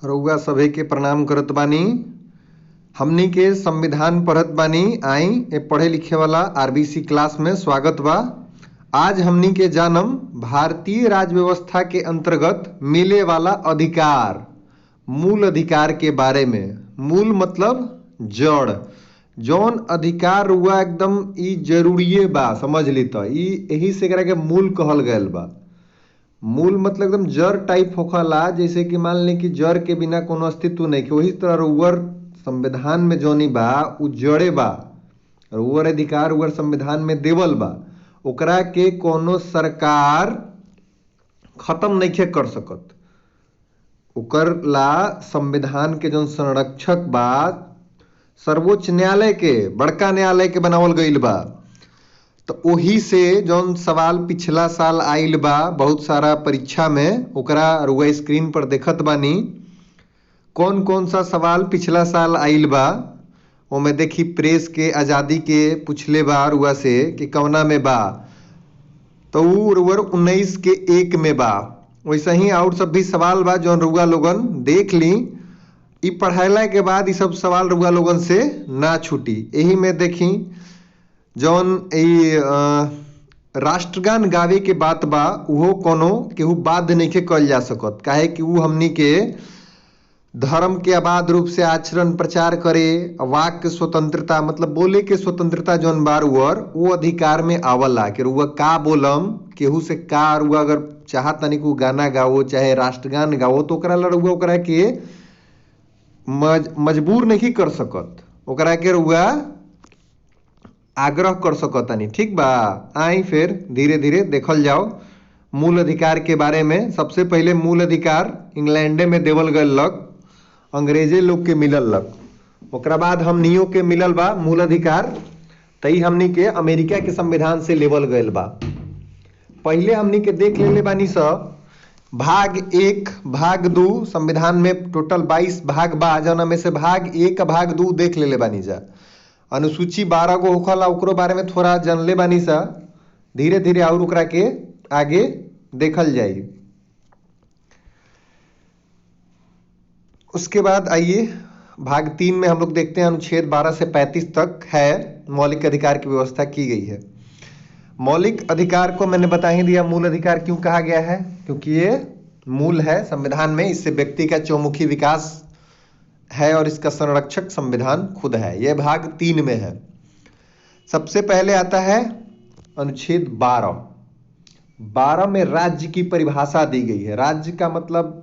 रउआ सभे के प्रणाम करत बानी। हमनी के संविधान पढ़त बानी। आई ए पढ़े लिखे वाला आरबीसी क्लास में स्वागत बा। आज हमनी के जानम भारतीय राज्य व्यवस्था के अंतर्गत मिले वाला अधिकार, मूल अधिकार के बारे में। मूल मतलब जड़। जौन अधिकार हुआ एकदम ई जरूरीये बा, समझ ली त ई यही से एकरा के मूल कहल गयल बा। मूल मतलब एकदम जड़ टाइप होखला, जैसे कि मान ली कि जड़ के बिना कोनो अस्तित्व नहीं के, वही तरह रउअर संविधान में जौनी बा उ जड़े बा। रउअर अधिकार रउअर संविधान में देवल बा, ओकरा के कोनो सरकार खत्म नहीं कर सकत। ओकर ला संविधान के जौन संरक्षक बा सर्वोच्च न्यायालय के, बड़का न्यायालय के बनावल गईल बा। तो वही से जौन सवाल पिछला साल आइल बा बहुत सारा परीक्षा में, ओकरा रुआ स्क्रीन पर देखत बानी। कौन कौन सा सवाल पिछला साल आइल बा ओमे देखी। प्रेस के आज़ादी के पूछले बा रुआ से कि कवना में बा, तो उ रुआ 19 के 1 में बा। वैसे ही और सब भी सवाल बा जौन रुआ लोगन देख ली। इ पढ़ाइला के बाद इ सब सवाल रुआ लोगन से ना छूटी। यही में देखी जौन राष्ट्रगान गावे के बात बा, उहो कोनो केहू बाध्य नहीं कल जा सकत। काहे कि उ हमनी के धर्म के अबाध रूप से आचरण प्रचार करे, वाक्य स्वतंत्रता मतलब बोले के स्वतंत्रता जौन बार वो अधिकार में आवला कि रुआ का बोलम, केहू से का रुआ अगर चाहत तनी को गाना गाओ चाहे राष्ट्रगान गाओ तो ओकरा ला रुआ ओकरा के मजबूर नहीं कर सकत, ओकरा के रुआ आग्रह कर सकतानी। ठीक बा। आई फिर धीरे धीरे देखल जाओ मूल अधिकार के बारे में। सबसे पहले मूल अधिकार इंग्लैंडे में देवल गयल लग, अंग्रेजे लोग के मिलल लग। ओकरा बाद हमनियों के मिलल बा मूल अधिकार, तई हमनी के अमेरिका के संविधान से लेवल गयल बा। पहले हमनी के देख लेले बानी सब भाग 1 भाग 2 संविधान में टोटल 22 भाग बा, जौना में से भाग 1 भाग 2 देख लेले बानी जा। अनुसूची 12 गो होखला, ओकरो बारे में थोड़ा जानले बानी सा। धीरे धीरे और ओकरा के आगे देखल जाई। उसके बाद आइए भाग 3 में हम लोग देखते हैं अनुच्छेद 12 से 35 तक है मौलिक अधिकार की व्यवस्था की गई है। मौलिक अधिकार को मैंने बता ही दिया मूल अधिकार क्यों कहा गया है, क्योंकि ये मूल है संविधान में। इससे व्यक्ति का चौमुखी विकास है और इसका संरक्षक संविधान खुद है। यह भाग 3 में है। सबसे पहले आता है अनुच्छेद 12 में राज्य की परिभाषा दी गई है। राज्य का मतलब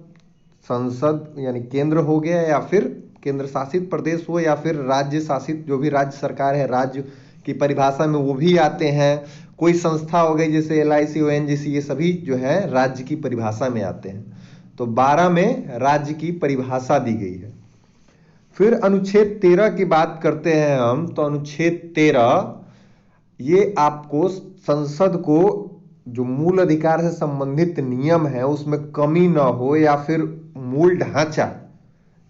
संसद यानी केंद्र हो गया, या फिर केंद्र शासित प्रदेश हो, या फिर राज्य शासित जो भी राज्य सरकार है, राज्य की परिभाषा में वो भी आते हैं। कोई संस्था हो गई जैसे LIC ONGC, ये सभी जो है राज्य की परिभाषा में आते हैं। तो 12 में राज्य की परिभाषा दी गई है। फिर अनुच्छेद 13 की बात करते हैं हम, तो अनुच्छेद 13 ये आपको संसद को जो मूल अधिकार से संबंधित नियम है उसमें कमी ना हो, या फिर मूल ढांचा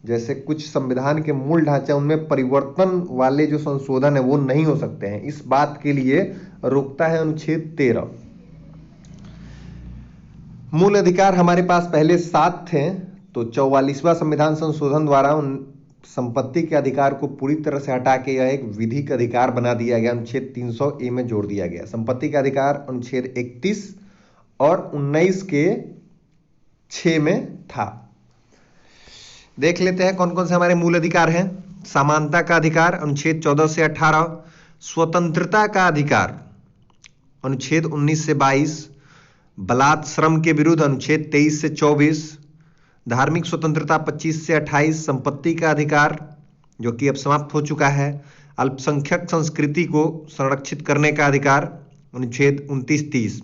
जैसे कुछ संविधान के मूल ढांचा उनमें परिवर्तन वाले जो संशोधन है वो नहीं हो सकते हैं, इस बात के लिए रोकता है अनुच्छेद 13। मूल अधिकार हमारे पास पहले 7 थे, तो 44वां संविधान संशोधन द्वारा उन संपत्ति के अधिकार को पूरी तरह से हटा के यह एक विधिक अधिकार बना दिया गया। अनुच्छेद 300A में जोड़ दिया गया। संपत्ति का अधिकार अनुच्छेद 31 और 19 के 6 में था। देख लेते हैं कौन कौन से हमारे मूल अधिकार हैं। समानता का अधिकार अनुच्छेद 14 से 18, स्वतंत्रता का अधिकार अनुच्छेद 19 से 22, बलात् श्रम के विरुद्ध अनुच्छेद 23 से 24, धार्मिक स्वतंत्रता 25 से 28, संपत्ति का अधिकार जो कि अब समाप्त हो चुका है, अल्पसंख्यक संस्कृति को संरक्षित करने का अधिकार अनुच्छेद 29-30।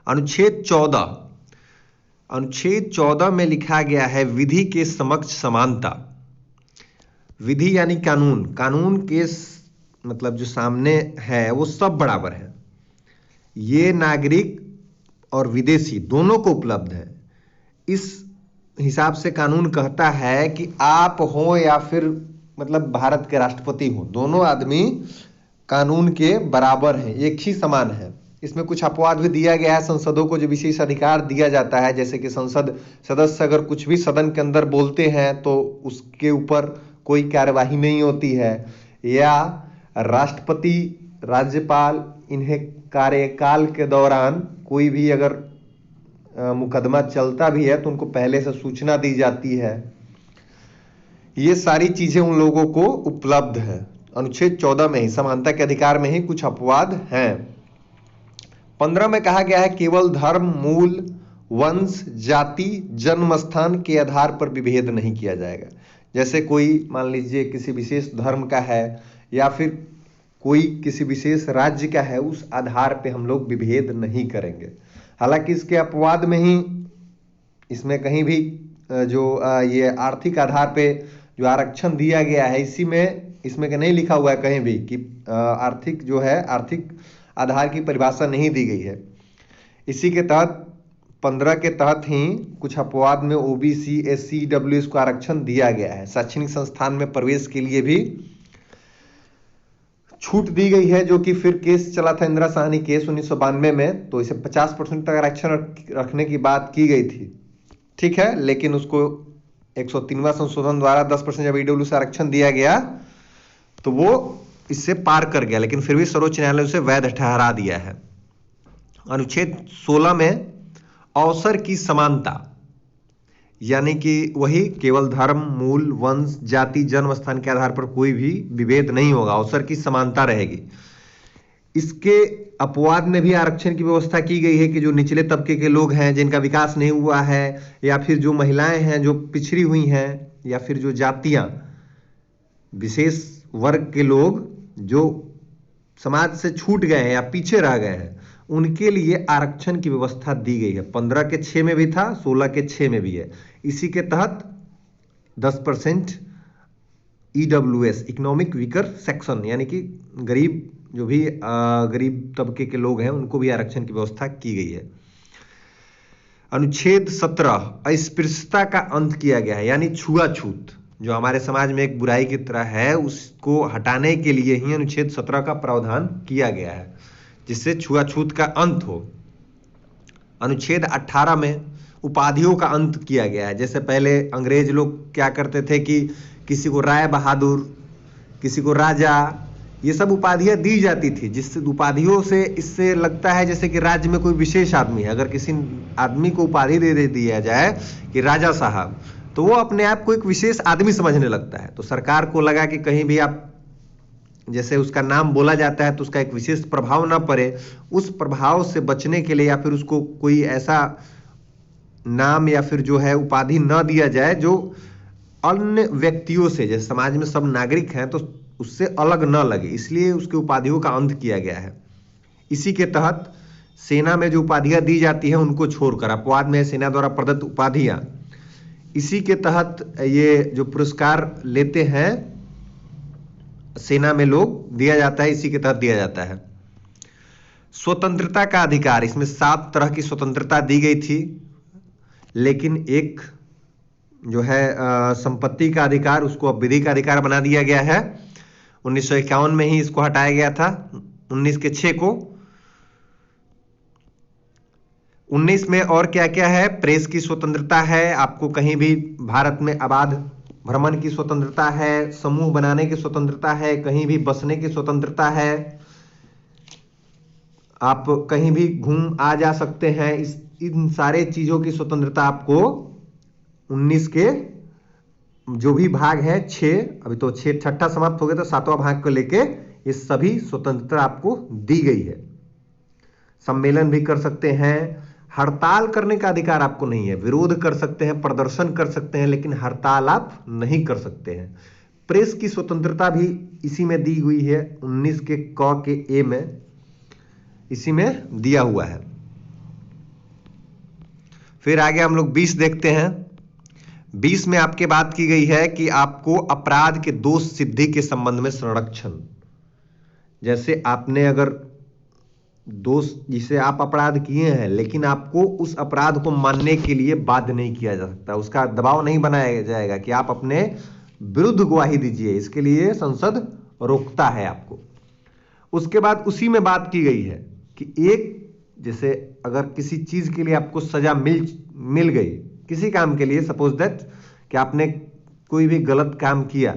अनुच्छेद 14 में लिखा गया है विधि के समक्ष समानता। विधि यानी कानून, कानून के मतलब जो सामने है वो सब बराबर है। ये नागरिक और विदेशी दोनों को उपलब्ध है। इस हिसाब से कानून कहता है कि आप हो या फिर मतलब भारत के राष्ट्रपति हो, दोनों आदमी कानून के बराबर हैं, एक ही समान है। इसमें कुछ अपवाद भी दिया गया है। संसदों को जो विशेष अधिकार दिया जाता है, जैसे कि संसद सदस्य अगर कुछ भी सदन के अंदर बोलते हैं तो उसके ऊपर कोई कार्यवाही नहीं होती है, या राष्ट्रपति, राज्यपाल इन्हें कार्यकाल के दौरान कोई भी अगर मुकदमा चलता भी है तो उनको पहले से सूचना दी जाती है। ये सारी चीजें उन लोगों को उपलब्ध है। अनुच्छेद 14 में ही, समानता के अधिकार में ही कुछ अपवाद हैं। 15 में कहा गया है केवल धर्म, मूल, वंश, जाति, जन्म स्थान के आधार पर विभेद नहीं किया जाएगा। जैसे कोई मान लीजिए किसी विशेष धर्म का है या फिर कोई किसी विशेष राज्य का है, उस आधार पे हम लोग विभेद नहीं करेंगे। हालांकि इसके अपवाद में ही इसमें कहीं भी जो ये आर्थिक आधार पे जो आरक्षण दिया गया है, इसमें नहीं लिखा हुआ है कहीं भी कि आर्थिक जो है, आर्थिक आधार की परिभाषा नहीं दी गई है। इसी के तहत 15 के तहत ही कुछ अपवाद में ओबीसी, एससी, ईडब्ल्यूएस को आरक्षण दिया गया है। शैक्षणिक संस्थान में प्रवेश के लिए भी छूट दी गई है, जो कि फिर केस चला था इंदिरा साहनी केस 1992 में, तो इसे 50% तक आरक्षण रखने की बात की गई थी, ठीक है। लेकिन उसको 103वां संशोधन द्वारा 10% जब ईडब्ल्यू से आरक्षण दिया गया तो वो इससे पार कर गया, लेकिन फिर भी सर्वोच्च न्यायालय उसे वैध ठहरा दिया है। अनुच्छेद 16 में अवसर की समानता, यानी कि वही केवल धर्म, मूल, वंश, जाति, जन्म स्थान के आधार पर कोई भी विभेद नहीं होगा, अवसर की समानता रहेगी। इसके अपवाद में भी आरक्षण की व्यवस्था की गई है कि जो निचले तबके के लोग हैं, जिनका विकास नहीं हुआ है, या फिर जो महिलाएं हैं जो पिछड़ी हुई हैं, या फिर जो जातियां, विशेष वर्ग के लोग जो समाज से छूट गए हैं या पीछे रह गए हैं, उनके लिए आरक्षण की व्यवस्था दी गई है। 15 के 6 में भी था, 16 के 6 में भी है। इसी के तहत 10% ईडब्ल्यूएस, इकोनॉमिक वीकर सेक्शन, यानी कि गरीब, जो भी गरीब तबके के लोग हैं, उनको भी आरक्षण की व्यवस्था की गई है। अनुच्छेद 17 अस्पृश्यता का अंत किया गया है, यानी छुआछूत, जो हमारे समाज में एक बुराई की तरह है, उसको हटाने के लिए ही अनुच्छेद 17 का प्रावधान किया गया है, जिससे छुआछूत का अंत हो। अनुच्छेद 18 में उपाधियों का अंत किया गया है। जैसे पहले अंग्रेज लोग क्या करते थे कि किसी को राय बहादुर, किसी को राजा, ये सब उपाधियां दी जाती थी, जिससे उपाधियों से इससे लगता है जैसे कि राज्य में कोई विशेष आदमी है। अगर किसी आदमी को उपाधि दे दिया जाए कि राजा साहब, तो वो अपने आप को एक विशेष आदमी समझने लगता है। तो सरकार को लगा कि कहीं भी आप जैसे उसका नाम बोला जाता है तो उसका एक विशेष प्रभाव ना पड़े, उस प्रभाव से बचने के लिए, या फिर उसको कोई ऐसा नाम या फिर जो है उपाधि ना दिया जाए जो अन्य व्यक्तियों से, जैसे समाज में सब नागरिक हैं तो उससे अलग ना लगे, इसलिए उसके उपाधियों का अंत किया गया है। इसी के तहत सेना में जो उपाधियां दी जाती हैं उनको छोड़कर, अपवाद में सेना द्वारा प्रदत्त उपाधियां, इसी के तहत ये जो पुरस्कार लेते हैं सेना में लोग, दिया जाता है, इसी के तहत दिया जाता है। स्वतंत्रता का अधिकार, इसमें 7 तरह की स्वतंत्रता दी गई थी, लेकिन एक जो है संपत्ति का अधिकार, उसको अब विधि का अधिकार बना दिया गया है। 1951 में ही इसको हटाया गया था, 19 के 6 को। 19 में और क्या क्या है? प्रेस की स्वतंत्रता है, आपको कहीं भी भारत में अबाध भ्रमण की स्वतंत्रता है, समूह बनाने की स्वतंत्रता है, कहीं भी बसने की स्वतंत्रता है, आप कहीं भी घूम आ जा सकते हैं। इन सारे चीजों की स्वतंत्रता आपको 19 के जो भी भाग है 6, अभी तो 6 छठा समाप्त हो गया, तो 7वां भाग को लेके ये सभी स्वतंत्रता आपको दी गई है। सम्मेलन भी कर सकते हैं, हड़ताल करने का अधिकार आपको नहीं है, विरोध कर सकते हैं, प्रदर्शन कर सकते हैं, लेकिन हड़ताल आप नहीं कर सकते हैं। प्रेस की स्वतंत्रता भी इसी में दी हुई है, 19 के क के ए में इसी में दिया हुआ है। फिर आगे हम लोग 20 देखते हैं। 20 में आपके बात की गई है कि आपको अपराध के दोष सिद्धि के संबंध में संरक्षण, जैसे आपने अगर दोष जिसे आप अपराध किए हैं, लेकिन आपको उस अपराध को मानने के लिए बाध्य नहीं किया जा सकता, उसका दबाव नहीं बनाया जाएगा कि आप अपने विरुद्ध गवाही दीजिए, इसके लिए संसद रोकता है आपको। उसके बाद उसी में बात की गई है कि एक जैसे अगर किसी चीज के लिए आपको सजा मिल गई, किसी काम के लिए, सपोज दैट कि आपने कोई भी गलत काम किया,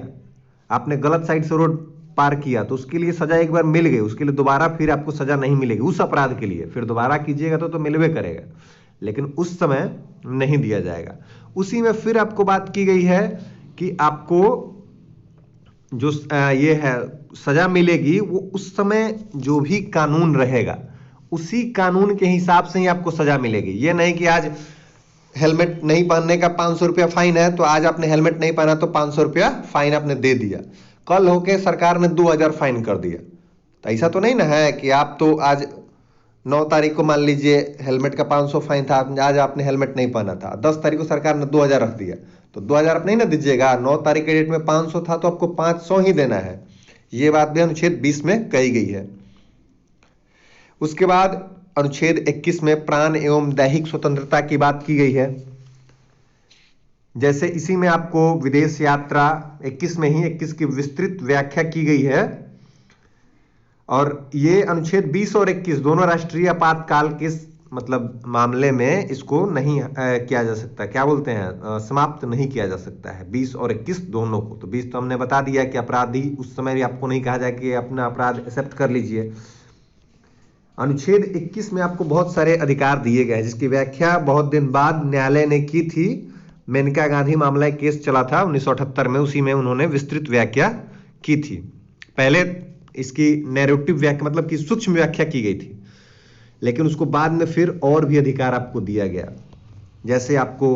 आपने गलत साइड से रोड पार किया, तो उसके लिए सजा एक बार मिल गई, उसके लिए दोबारा फिर आपको सजा नहीं मिलेगी उस अपराध के लिए। फिर दोबारा कीजिएगा तो मिलवे करेगा, लेकिन उस समय नहीं दिया जाएगा। उसी में फिर आपको बात की गई है कि आपको जो ये है सजा मिलेगी, वो उस समय जो भी कानून रहेगा उसी कानून के हिसाब से ही आपको सजा मिलेगी। ये नहीं कि आज हेलमेट नहीं पहनने का 500 रुपया फाइन है, तो आज आपने हेलमेट नहीं पहना तो 500 रुपया फाइन आपने दे दिया, कल होके सरकार ने 2000 फाइन कर दिया। तो ऐसा तो नहीं ना है कि आप तो आज 9 तारीख को मान लीजिए हेलमेट का 500 फाइन था, आज आपने हेलमेट नहीं पहना था, 10 तारीख को सरकार ने 2000 रख दिया, तो 2000 आप नहीं ना दीजिएगा। 9 तारीख के डेट में 500 था तो आपको 500 ही देना है। ये बात भी अनुच्छेद 20 में कही गई है। उसके बाद अनुच्छेद 21 में प्राण एवं दैहिक स्वतंत्रता की बात की गई है। जैसे इसी में आपको विदेश यात्रा 21 में ही 21 की विस्तृत व्याख्या की गई है। और ये अनुच्छेद 20 और 21 दोनों राष्ट्रीय आपातकाल के मतलब मामले में इसको नहीं किया जा सकता, क्या बोलते हैं, समाप्त नहीं किया जा सकता है 20 और 21 दोनों को। तो 20 तो हमने बता दिया कि अपराधी, उस समय भी आपको नहीं कहा जाए कि अपना अपराध एक्सेप्ट कर लीजिए। अनुच्छेद 21 में आपको बहुत सारे अधिकार दिए गए, जिसकी व्याख्या बहुत दिन बाद न्यायालय ने की थी। मेनका गांधी मामला केस चला था 1978 में, उसी में उन्होंने विस्तृत व्याख्या की थी। पहले इसकी नैरेटिव व्याख्या मतलब कि सूक्ष्म व्याख्या की गई थी, लेकिन उसको बाद में फिर और भी अधिकार आपको दिया गया। जैसे आपको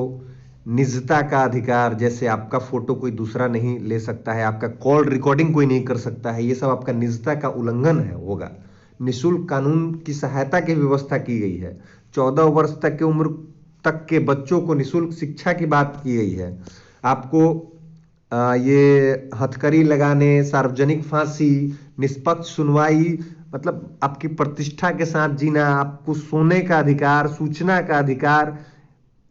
निजता का अधिकार, जैसे आपका फोटो कोई दूसरा नहीं ले सकता है, आपका कॉल रिकॉर्डिंग कोई नहीं कर सकता है, ये सब आपका निजता का उल्लंघन है होगा। निःशुल्क कानून की सहायता की व्यवस्था की गई है। 14 वर्ष तक की उम्र तक के बच्चों को निःशुल्क शिक्षा की बात की गई है। आपको ये हथकड़ी लगाने, सार्वजनिक फांसी, निष्पक्ष सुनवाई, मतलब आपकी प्रतिष्ठा के साथ जीना, आपको सोने का अधिकार, सूचना का अधिकार,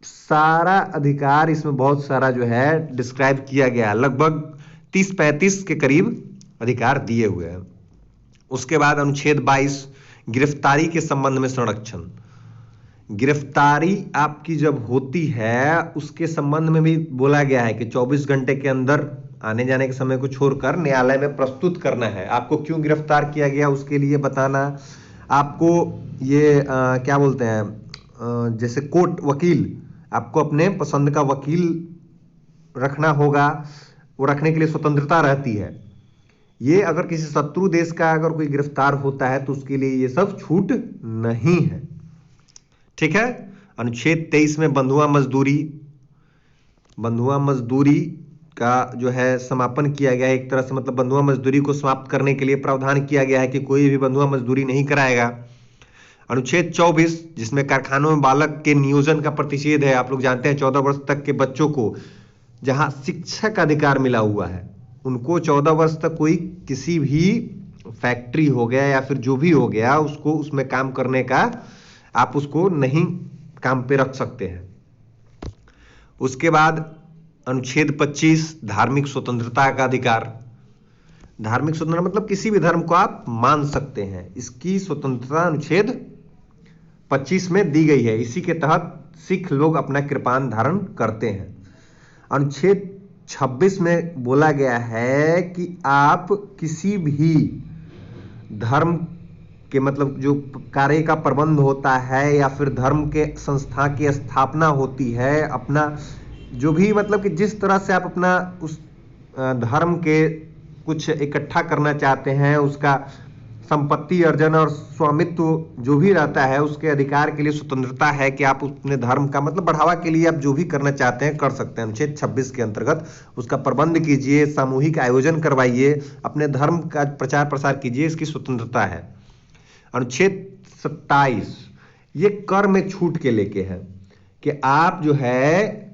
सारा अधिकार इसमें बहुत सारा जो है डिस्क्राइब किया गया। लगभग 30-35 के करीब अधिकार दिए हुए हैं। उसके बाद अनुच्छेद 22 गिरफ्तारी के संबंध में संरक्षण। गिरफ्तारी आपकी जब होती है उसके संबंध में भी बोला गया है कि 24 घंटे के अंदर आने जाने के समय को छोड़कर न्यायालय में प्रस्तुत करना है। आपको क्यों गिरफ्तार किया गया उसके लिए बताना। आपको ये क्या बोलते हैं, जैसे कोर्ट वकील, आपको अपने पसंद का वकील रखना होगा, वो रखने के लिए स्वतंत्रता रहती है। ये अगर किसी शत्रु देश का अगर कोई गिरफ्तार होता है तो उसके लिए ये सब छूट नहीं है। ठीक है। अनुच्छेद 23 में बंधुआ मजदूरी, बंधुआ मजदूरी का जो है समापन किया गया है एक तरह से, मतलब बंधुआ मजदूरी को समाप्त करने के लिए प्रावधान किया गया है कि कोई भी बंधुआ मजदूरी नहीं कराएगा। अनुच्छेद 24 जिसमें कारखानों में बालक के नियोजन का प्रतिषेध है। आप लोग जानते हैं 14 वर्ष तक के बच्चों को जहां शिक्षा का अधिकार मिला हुआ है, उनको 14 वर्ष तक कोई किसी भी फैक्ट्री हो गया या फिर जो भी हो गया उसको उसमें काम करने का आप उसको नहीं काम पे रख सकते हैं। उसके बाद अनुच्छेद 25 धार्मिक स्वतंत्रता का अधिकार। धार्मिक स्वतंत्रता मतलब किसी भी धर्म को आप मान सकते हैं, इसकी स्वतंत्रता अनुच्छेद 25 में दी गई है। इसी के तहत सिख लोग अपना कृपान धारण करते हैं। अनुच्छेद 26 में बोला गया है कि आप किसी भी धर्म के मतलब जो कार्य का प्रबंध होता है या फिर धर्म के संस्था की स्थापना होती है, अपना जो भी मतलब कि जिस तरह से आप अपना उस धर्म के कुछ इकट्ठा करना चाहते हैं, उसका संपत्ति अर्जन और स्वामित्व जो भी रहता है उसके अधिकार के लिए स्वतंत्रता है कि आप अपने धर्म का मतलब बढ़ावा के लिए आप जो भी करना चाहते हैं कर सकते हैं। अनुच्छेद 26 के अंतर्गत उसका प्रबंध कीजिए, सामूहिक आयोजन करवाइए, अपने धर्म का प्रचार प्रसार कीजिए, इसकी स्वतंत्रता है। अनुच्छेद 27 ये कर में छूट के लेके है कि आप जो है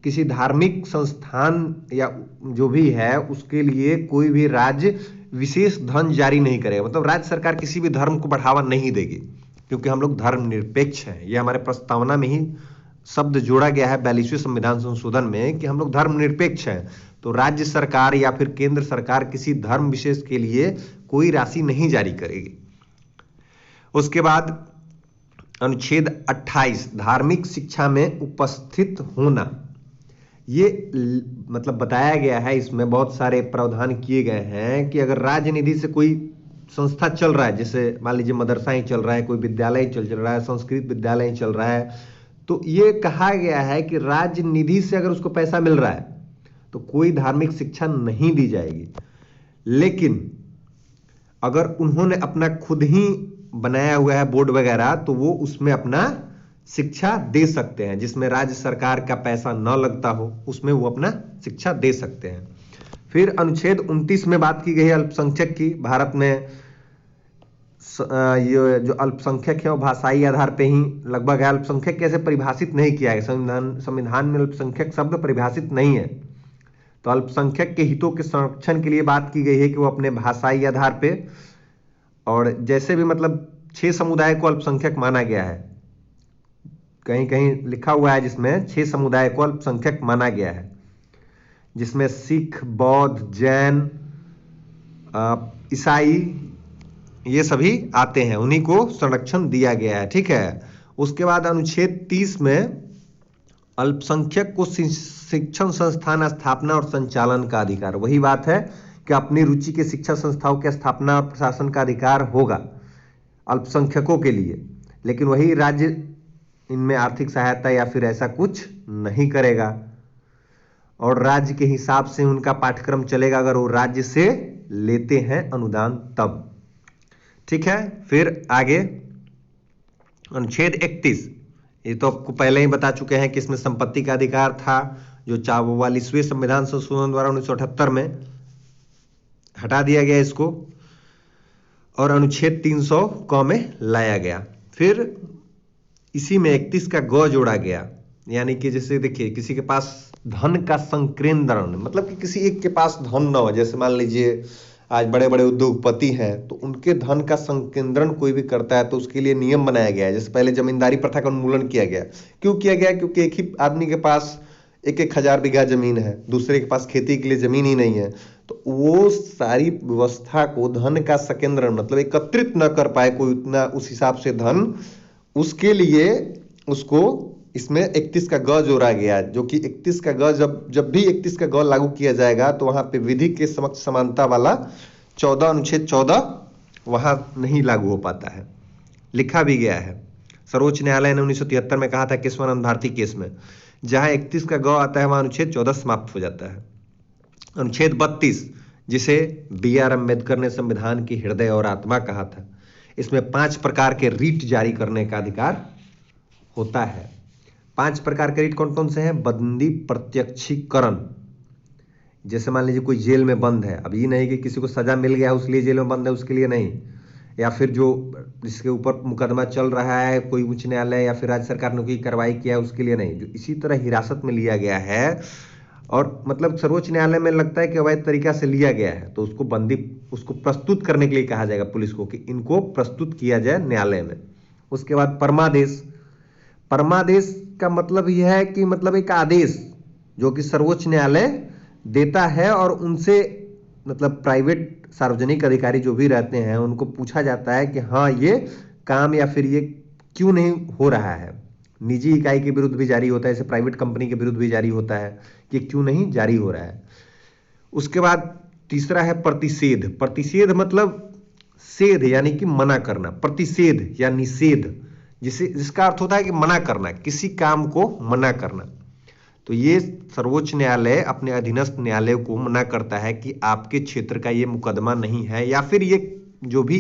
किसी धार्मिक संस्थान या जो भी है उसके लिए कोई भी राज्य विशेष धन जारी नहीं करेगा, मतलब राज्य सरकार किसी भी धर्म को बढ़ावा नहीं देगी, क्योंकि हम लोग धर्म निरपेक्ष हैं। यह हमारे प्रस्तावना में ही शब्द जोड़ा गया है 42वें संविधान संशोधन में कि हम लोग धर्म निरपेक्ष हैं। तो राज्य सरकार या फिर केंद्र सरकार किसी धर्म विशेष के लिए कोई राशि नहीं जारी करेगी। उसके बाद अनुच्छेद 28 धार्मिक शिक्षा में उपस्थित होना, ये मतलब बताया गया है, इसमें बहुत सारे प्रावधान किए गए हैं कि अगर राजनिधि से कोई संस्था चल रहा है, जैसे मान लीजिए मदरसा ही चल रहा है, कोई विद्यालय चल रहा है, संस्कृत विद्यालय ही चल रहा है, तो ये कहा गया है कि राजनिधि से अगर उसको पैसा मिल रहा है तो कोई धार्मिक शिक्षा नहीं दी जाएगी। लेकिन अगर उन्होंने अपना खुद ही बनाया हुआ है बोर्ड वगैरह, तो वो उसमें अपना शिक्षा दे सकते हैं, जिसमें राज्य सरकार का पैसा न लगता हो, उसमें वो अपना शिक्षा दे सकते हैं। फिर अनुच्छेद 29 में बात की गई है अल्पसंख्यक की। भारत में ये जो अल्पसंख्यक है वो भाषाई आधार पे ही लगभग है। अल्पसंख्यक कैसे परिभाषित नहीं किया है, संविधान में अल्पसंख्यक शब्द परिभाषित नहीं है। तो अल्पसंख्यक के हितों के संरक्षण के लिए बात की गई है कि वो अपने भाषाई आधार पे, और जैसे भी मतलब 6 समुदाय को अल्पसंख्यक माना गया है, कहीं कहीं लिखा हुआ है जिसमें 6 समुदाय को अल्पसंख्यक माना गया है, जिसमें सिख, बौद्ध, जैन, ईसाई, ये सभी आते हैं, उन्हीं को संरक्षण दिया गया है। ठीक है। उसके बाद अनुच्छेद 30 में अल्पसंख्यक को शिक्षण संस्थान स्थापना और संचालन का अधिकार, वही बात है कि अपनी रुचि के शिक्षा संस्थाओं की स्थापना और प्रशासन का अधिकार होगा अल्पसंख्यकों के लिए, लेकिन वही राज्य इनमें आर्थिक सहायता या फिर ऐसा कुछ नहीं करेगा, और राज्य के हिसाब से उनका पाठ्यक्रम चलेगा अगर वो राज्य से लेते हैं अनुदान तब। ठीक है। फिर आगे अनुच्छेद 31, ये तो आपको पहले ही बता चुके हैं कि इसमें संपत्ति का अधिकार था, जो 44वें संविधान संशोधन द्वारा 1978 में हटा दिया गया इसको, और अनुच्छेद 300 क में लाया गया। फिर इसी में 31 का ग जोड़ा गया, यानी कि जैसे देखिए किसी के पास धन का संकेंद्रण, मतलब कि किसी एक के पास धन न हो, जैसे मान लीजिए आज बड़े बड़े उद्योगपति हैं तो उनके धन का संकेंद्रण कोई भी करता है तो उसके लिए नियम बनाया गया है। जैसे पहले जमींदारी प्रथा का उन्मूलन किया गया। क्यों किया गया? क्योंकि एक ही आदमी के पास 1,000 बीघा जमीन है, दूसरे के पास खेती के लिए जमीन ही नहीं है, तो वो सारी व्यवस्था को धन का संकेंद्रण मतलब एकत्रित न कर पाए कोई उतना उस हिसाब से धन, उसके लिए उसको इसमें 31 का ग जोड़ा गया, जो कि 31 का ग जब भी 31 का ग लागू किया जाएगा तो वहां पे विधि के समक्ष समानता वाला 14 अनुच्छेद 14 वहां नहीं लागू हो पाता है। लिखा भी गया है, सर्वोच्च न्यायालय ने 1973 में कहा था केशवानंद भारती केस में, जहां 31 का ग आता है वहां अनुच्छेद 14 समाप्त हो जाता है। अनुच्छेद 32, जिसे BR अम्बेडकर ने संविधान की हृदय और आत्मा कहा था, इसमें 5 प्रकार के रीट जारी करने का अधिकार होता है। 5 प्रकार के रीट कौन कौन से हैं? बंदी प्रत्यक्षीकरण, जैसे मान लीजिए कोई जेल में बंद है, अब ये नहीं कि किसी को सजा मिल गया है उसके लिए जेल में बंद है, उसके लिए नहीं, या फिर जो जिसके ऊपर मुकदमा चल रहा है, कोई उच्च न्यायालय या फिर राज्य सरकार ने कोई कार्रवाई किया है उसके लिए नहीं, जो इसी तरह हिरासत में लिया गया है और मतलब सर्वोच्च न्यायालय में लगता है कि अवैध तरीका से लिया गया है, तो उसको बंदी, उसको प्रस्तुत करने के लिए कहा जाएगा पुलिस को कि इनको प्रस्तुत किया जाए न्यायालय में। उसके बाद परमादेश, परमादेश का मतलब यह है कि मतलब एक आदेश जो कि सर्वोच्च न्यायालय देता है और उनसे मतलब प्राइवेट सार्वजनिक अधिकारी जो भी रहते हैं उनको पूछा जाता है कि हाँ ये काम या फिर ये क्यों नहीं हो रहा है। निजी इकाई के विरुद्ध भी जारी होता है, जैसे प्राइवेट कंपनी के विरुद्ध भी जारी होता है कि क्यों नहीं जारी हो रहा है। उसके बाद तीसरा है प्रतिषेध। प्रतिषेध मतलब सेध यानी कि मना करना, प्रतिषेध या निषेध जिसका अर्थ होता है कि मना करना, किसी काम को मना करना। तो ये सर्वोच्च न्यायालय अपने अधीनस्थ न्यायालय को मना करता है कि आपके क्षेत्र का ये मुकदमा नहीं है, या फिर ये जो भी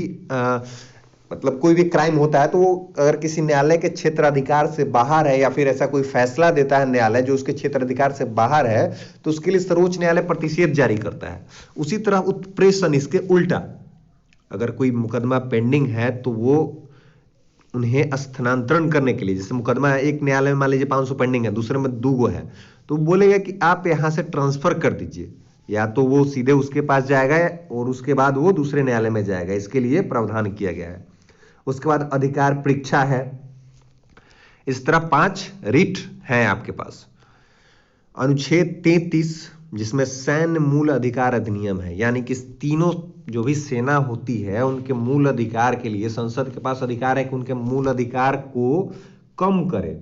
मतलब कोई भी क्राइम होता है तो वो अगर किसी न्यायालय के क्षेत्र अधिकार से बाहर है या फिर ऐसा कोई फैसला देता है न्यायालय जो उसके क्षेत्र अधिकार से बाहर है, तो उसके लिए सर्वोच्च न्यायालय प्रतिषेध जारी करता है। उसी तरह उत्प्रेषण, इसके उल्टा, अगर कोई मुकदमा पेंडिंग है तो वो उन्हें स्थानांतरण करने के लिए, जैसे मुकदमा एक न्यायालय में मान लीजिए 500 पेंडिंग है, दूसरे में 2 है, तो बोलेगा कि आप यहां से ट्रांसफर कर दीजिए, या तो वो सीधे उसके पास जाएगा और उसके बाद वो दूसरे न्यायालय में जाएगा, इसके लिए प्रावधान किया गया है। उसके बाद अधिकार परीक्षा है। इस तरह 5 रिट हैं आपके पास। अनुच्छेद 33 जिसमें सैन्य मूल अधिकार अधिनियम है, यानी कि तीनों जो भी सेना होती है उनके मूल अधिकार के लिए संसद के पास अधिकार है कि उनके मूल अधिकार को कम करे।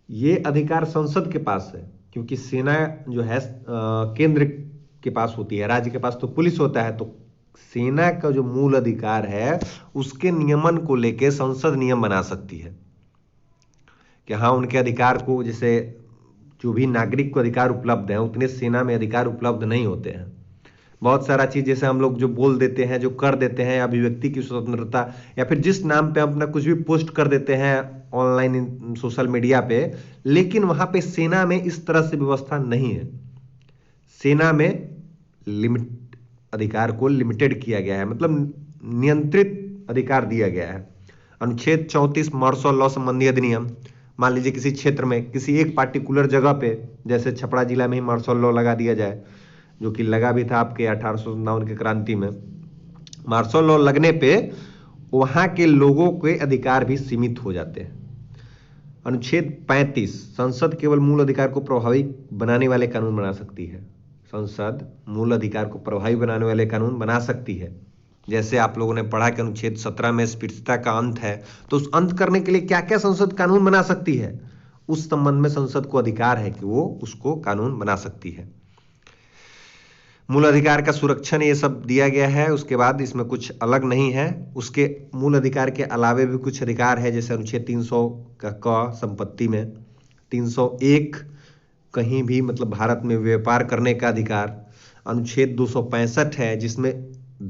ये अधिकार संसद के पास है, क्योंकि सेना जो है केंद्र के पास होती है, राज्य के पास तो पुलिस होता है। तो सेना का जो मूल अधिकार है उसके नियमन को लेकर संसद नियम बना सकती है कि हाँ, उनके अधिकार को, जैसे जो भी नागरिक को अधिकार उपलब्ध है उतने सेना में अधिकार उपलब्ध नहीं होते हैं। बहुत सारा चीज जैसे हम लोग जो बोल देते हैं, जो कर देते हैं, अभिव्यक्ति की स्वतंत्रता, या फिर जिस नाम पे अपना कुछ भी पोस्ट कर देते हैं ऑनलाइन सोशल मीडिया पे, लेकिन वहां पे सेना में इस तरह से व्यवस्था नहीं है। सेना में लिमिट अधिकार को लिमिटेड किया गया है, मतलब नियंत्रित अधिकार दिया गया है। अनुच्छेद 34 मार्शल लॉ संबंधी अधिनियम, मान लीजिए किसी क्षेत्र में किसी एक पार्टिकुलर जगह पे, जैसे छपरा जिला में ही मार्शल लॉ लगा दिया जाए, जो कि लगा भी था आपके 1857 के क्रांति में। मार्शल लॉ लगने पे वहां के लोगों के अधिकार भी सीमित हो जाते हैं। अनुच्छेद 35, संसद केवल मूल अधिकार को प्रभावी बनाने वाले कानून बना सकती है। संसद मूल अधिकार को प्रभावी बनाने वाले कानून बना सकती है। जैसे आप लोगों ने पढ़ा कि अनुच्छेद 17 में अस्पृश्यता का अंत है, तो उस अंत करने के लिए क्या क्या संसद कानून बना सकती है, उस संबंध में संसद को अधिकार है कि वो उसको कानून बना सकती है। मूल अधिकार का सुरक्षण ये सब दिया गया है। उसके बाद इसमें कुछ अलग नहीं है। उसके मूल अधिकार के अलावे भी कुछ अधिकार है, जैसे अनुच्छेद 300 का संपत्ति में, 301 कहीं भी मतलब भारत में व्यापार करने का अधिकार, अनुच्छेद 265 है जिसमें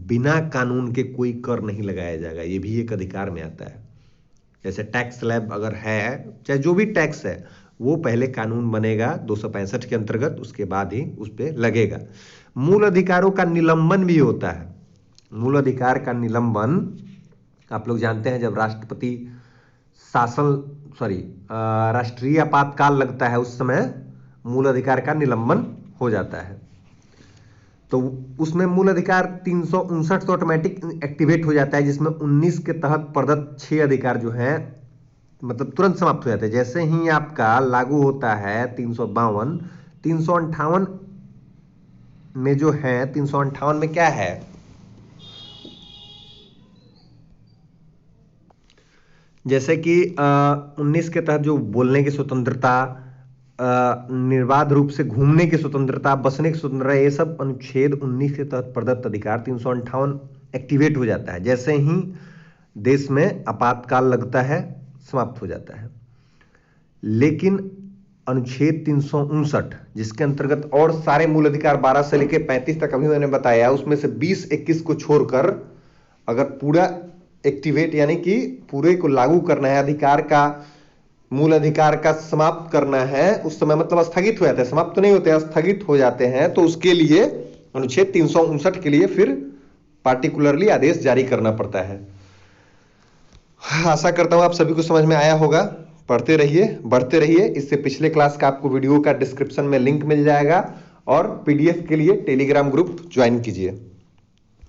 बिना कानून के कोई कर नहीं लगाया जाएगा, ये भी एक अधिकार में आता है। जैसे टैक्स स्लैब अगर है, चाहे जो भी टैक्स है, वो पहले कानून बनेगा 265 के अंतर्गत, उसके बाद ही उस पर लगेगा। मूल अधिकारों का निलंबन भी होता है। मूल अधिकार का निलंबन आप लोग जानते हैं, जब राष्ट्रपति राष्ट्रीय आपातकाल लगता है उस समय मूल अधिकार का निलंबन हो जाता है। तो उसमें मूल अधिकार 359 तो ऑटोमेटिक एक्टिवेट हो जाता है, जिसमें 19 के तहत प्रदत्त 6 अधिकार जो हैं मतलब तुरंत समाप्त हो जाते हैं। जैसे ही आपका लागू होता है 352, 358 में जो है, 358 में क्या है, जैसे कि 19 के तहत जो बोलने की स्वतंत्रता, निर्बाध रूप से घूमने की स्वतंत्रता, बसने की स्वतंत्रता, ये सब अनुच्छेद 19 के तहत प्रदत्त अधिकार 358 एक्टिवेट हो जाता है। जैसे ही देश में आपातकाल लगता है समाप्त हो जाता है। लेकिन अनुच्छेद 359 जिसके अंतर्गत और सारे मूल अधिकार 12 से लेकर 35 तक अभी मैंने बताया, उसमें से 20-21 को छोड़कर अगर पूरा एक्टिवेट यानी कि पूरे को लागू करना है, अधिकार का मूल अधिकार का समाप्त करना है, उस समय मतलब स्थगित हो जाते हैं, समाप्त तो नहीं होते, स्थगित हो जाते हैं। तो उसके लिए अनुच्छेद 359 के लिए फिर पार्टिकुलरली आदेश जारी करना पड़ता है। आशा करता हूं आप सभी को समझ में आया होगा। पढ़ते रहिए, बढ़ते रहिए। इससे पिछले क्लास का आपको वीडियो का डिस्क्रिप्शन में लिंक मिल जाएगा, और पीडीएफ के लिए टेलीग्राम ग्रुप ज्वाइन कीजिए।